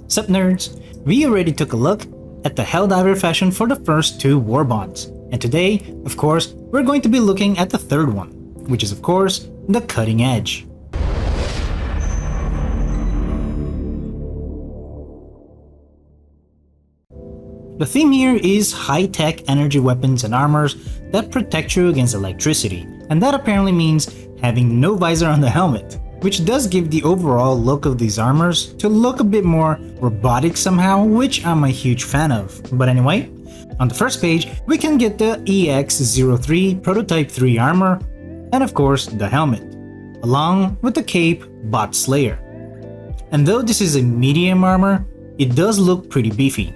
Sup nerds, we already took a look at the Helldiver fashion for the first two Warbonds, and today, of course, we're going to be looking at the third one, which is of course, the cutting edge. The theme here is high-tech energy weapons and armors that protect you against electricity, and that apparently means having no visor on the helmet, which does give the overall look of these armors to look a bit more robotic somehow, which I'm a huge fan of. But anyway, on the first page, we can get the EX-03 Prototype 3 armor, and of course the helmet, along with the cape Bot Slayer. And though this is a medium armor, it does look pretty beefy,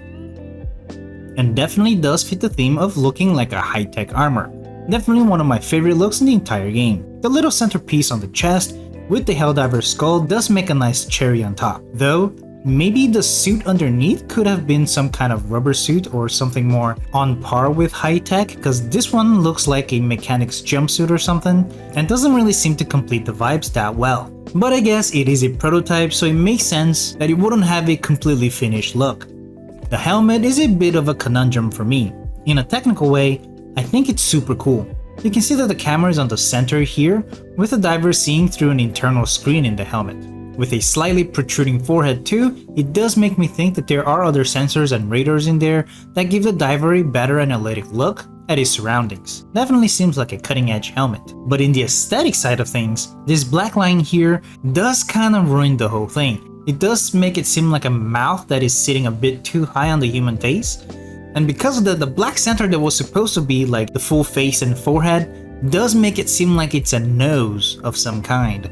and definitely does fit the theme of looking like a high-tech armor. Definitely one of my favorite looks in the entire game. The little centerpiece on the chest with the Helldiver skull does make a nice cherry on top, though maybe the suit underneath could have been some kind of rubber suit or something more on par with high-tech, because this one looks like a mechanic's jumpsuit or something and doesn't really seem to complete the vibes that well. But I guess it is a prototype, so it makes sense that it wouldn't have a completely finished look. The helmet is a bit of a conundrum for me. In a technical way, I think it's super cool. You can see that the camera is on the center here, with the diver seeing through an internal screen in the helmet. With a slightly protruding forehead too, it does make me think that there are other sensors and radars in there that give the diver a better analytic look at his surroundings. Definitely seems like a cutting edge helmet. But in the aesthetic side of things, this black line here does kind of ruin the whole thing. It does make it seem like a mouth that is sitting a bit too high on the human face, and because of the black center that was supposed to be like the full face and forehead does make it seem like it's a nose of some kind.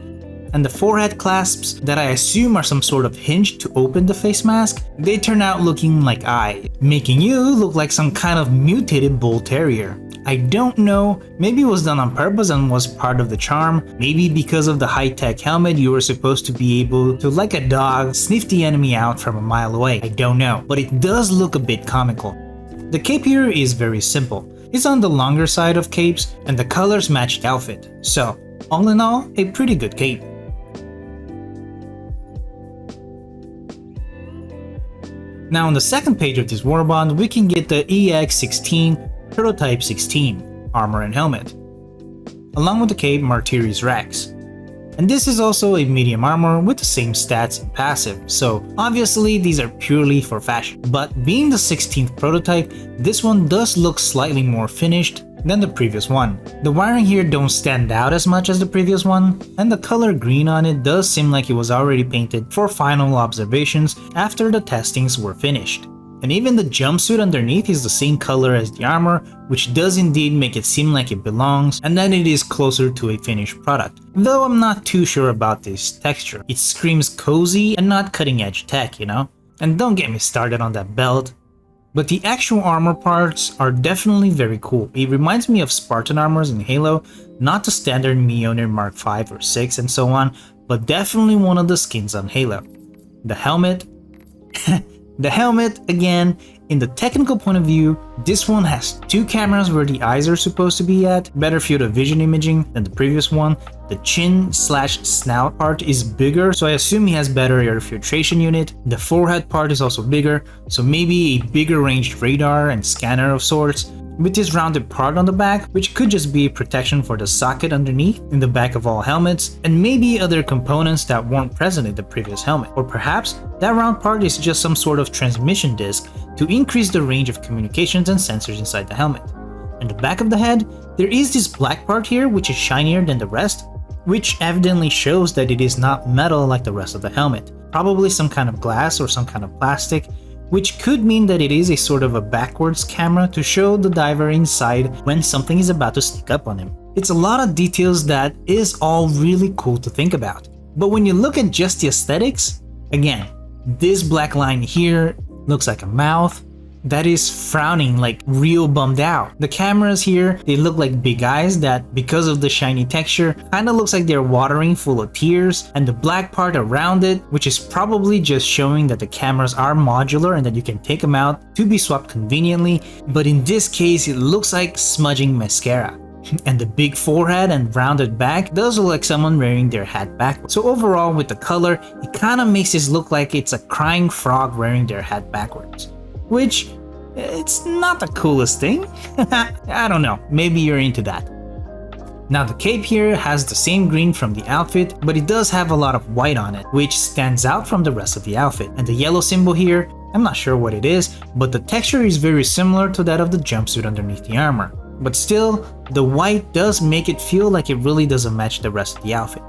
And the forehead clasps that I assume are some sort of hinge to open the face mask, they turn out looking like eyes, making you look like some kind of mutated bull terrier. I don't know, maybe it was done on purpose and was part of the charm. Maybe because of the high-tech helmet you were supposed to be able to, like a dog, sniff the enemy out from a mile away. I don't know, but it does look a bit comical. The cape here is very simple. It's on the longer side of capes and the colors match the outfit. So, all in all, a pretty good cape. Now on the second page of this Warbond, we can get the EX-16 Prototype 16 armor and helmet, along with the cape Martyri's Rex. And this is also a medium armor with the same stats and passive, so obviously these are purely for fashion. But being the 16th prototype, this one does look slightly more finished than the previous one. The wiring here don't stand out as much as the previous one, and the color green on it does seem like it was already painted for final observations after the testings were finished. And even the jumpsuit underneath is the same color as the armor, which does indeed make it seem like it belongs and that it is closer to a finished product. Though I'm not too sure about this texture. It screams cozy and not cutting edge tech, you know? And don't get me started on that belt. But the actual armor parts are definitely very cool. It reminds me of Spartan armors in Halo, not the standard Mjolnir Mark 5 or 6 and so on, but definitely one of the skins on Halo. The helmet... The helmet, again, in the technical point of view, this one has two cameras where the eyes are supposed to be at, better field of vision imaging than the previous one. The chin/snout part is bigger, so I assume he has better air filtration unit. The forehead part is also bigger, so maybe a bigger ranged radar and scanner of sorts, with this rounded part on the back, which could just be protection for the socket underneath in the back of all helmets, and maybe other components that weren't present in the previous helmet. Or perhaps that round part is just some sort of transmission disc to increase the range of communications and sensors inside the helmet. On the back of the head, there is this black part here which is shinier than the rest, which evidently shows that it is not metal like the rest of the helmet. Probably some kind of glass or some kind of plastic, which could mean that it is a sort of a backwards camera to show the diver inside when something is about to sneak up on him. It's a lot of details that is all really cool to think about. But when you look at just the aesthetics, again, this black line here looks like a mouth that is frowning, like real bummed out. The cameras here, they look like big eyes that, because of the shiny texture, kinda looks like they're watering full of tears, and the black part around it, which is probably just showing that the cameras are modular and that you can take them out to be swapped conveniently, but in this case it looks like smudging mascara. And the big forehead and rounded back does look like someone wearing their hat backwards. So overall, with the color, it kind of makes this look like it's a crying frog wearing their hat backwards. Which, it's not the coolest thing. I don't know, maybe you're into that. Now the cape here has the same green from the outfit, but it does have a lot of white on it, which stands out from the rest of the outfit. And the yellow symbol here, I'm not sure what it is, but the texture is very similar to that of the jumpsuit underneath the armor. But still, the white does make it feel like it really doesn't match the rest of the outfit.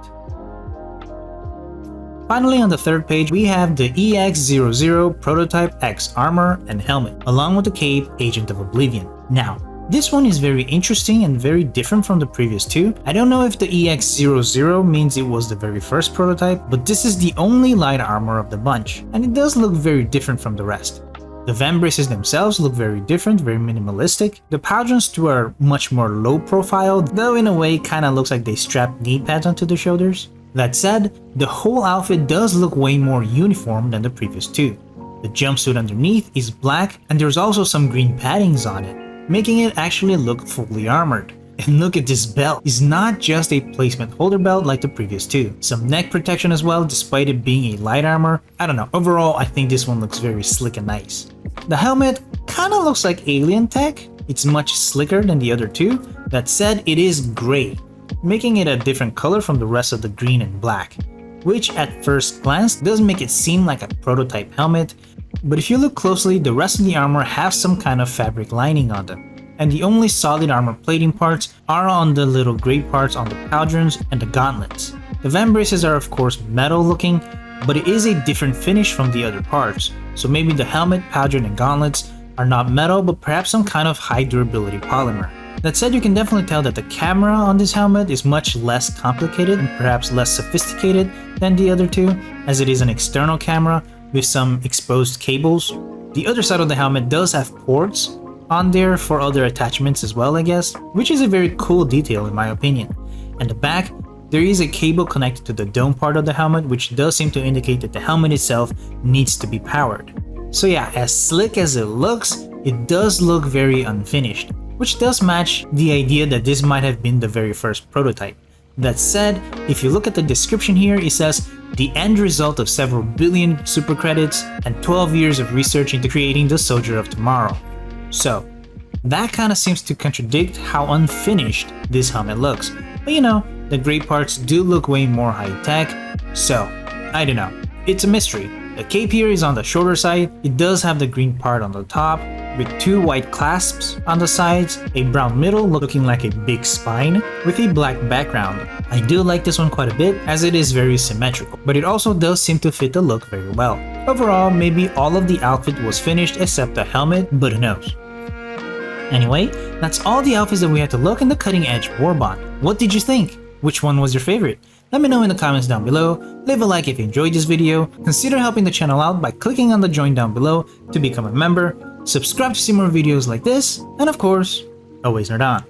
Finally, on the third page, we have the EX00 Prototype X armor and helmet, along with the cape Agent of Oblivion. Now, this one is very interesting and very different from the previous two. I don't know if the EX00 means it was the very first prototype, but this is the only light armor of the bunch, and it does look very different from the rest. The vambraces themselves look very different, very minimalistic. The pauldrons too are much more low profile, though in a way kinda looks like they strap knee pads onto the shoulders. That said, the whole outfit does look way more uniform than the previous two. The jumpsuit underneath is black, and there's also some green paddings on it, making it actually look fully armored. And look at this belt, it's not just a placement holder belt like the previous two. Some neck protection as well, despite it being a light armor. I don't know, overall I think this one looks very slick and nice. The helmet kinda looks like alien tech, it's much slicker than the other two. That said, it is gray, making it a different color from the rest of the green and black, which at first glance does make it seem like a prototype helmet. But if you look closely, the rest of the armor have some kind of fabric lining on them, and the only solid armor plating parts are on the little gray parts on the pauldrons and the gauntlets. The vambraces are of course metal looking, but it is a different finish from the other parts, so maybe the helmet, pauldron, and gauntlets are not metal but perhaps some kind of high durability polymer. That said, you can definitely tell that the camera on this helmet is much less complicated and perhaps less sophisticated than the other two, as it is an external camera with some exposed cables. The other side of the helmet does have ports on there for other attachments as well, I guess, which is a very cool detail in my opinion. And the back, there is a cable connected to the dome part of the helmet, which does seem to indicate that the helmet itself needs to be powered. So yeah, as slick as it looks, it does look very unfinished, which does match the idea that this might have been the very first prototype. That said, if you look at the description here, it says, the end result of several billion super credits and 12 years of research into creating the Soldier of Tomorrow. So, that kinda seems to contradict how unfinished this helmet looks. But you know, the gray parts do look way more high tech, so, I don't know. It's a mystery. The cape here is on the shorter side, it does have the green part on the top, with two white clasps on the sides, a brown middle looking like a big spine, with a black background. I do like this one quite a bit, as it is very symmetrical, but it also does seem to fit the look very well. Overall, maybe all of the outfit was finished except the helmet, but who knows. Anyway, that's all the outfits that we had to look in the cutting edge Warbond. What did you think? Which one was your favorite? Let me know in the comments down below, leave a like if you enjoyed this video, consider helping the channel out by clicking on the join down below to become a member, subscribe to see more videos like this, and of course, always nerd on.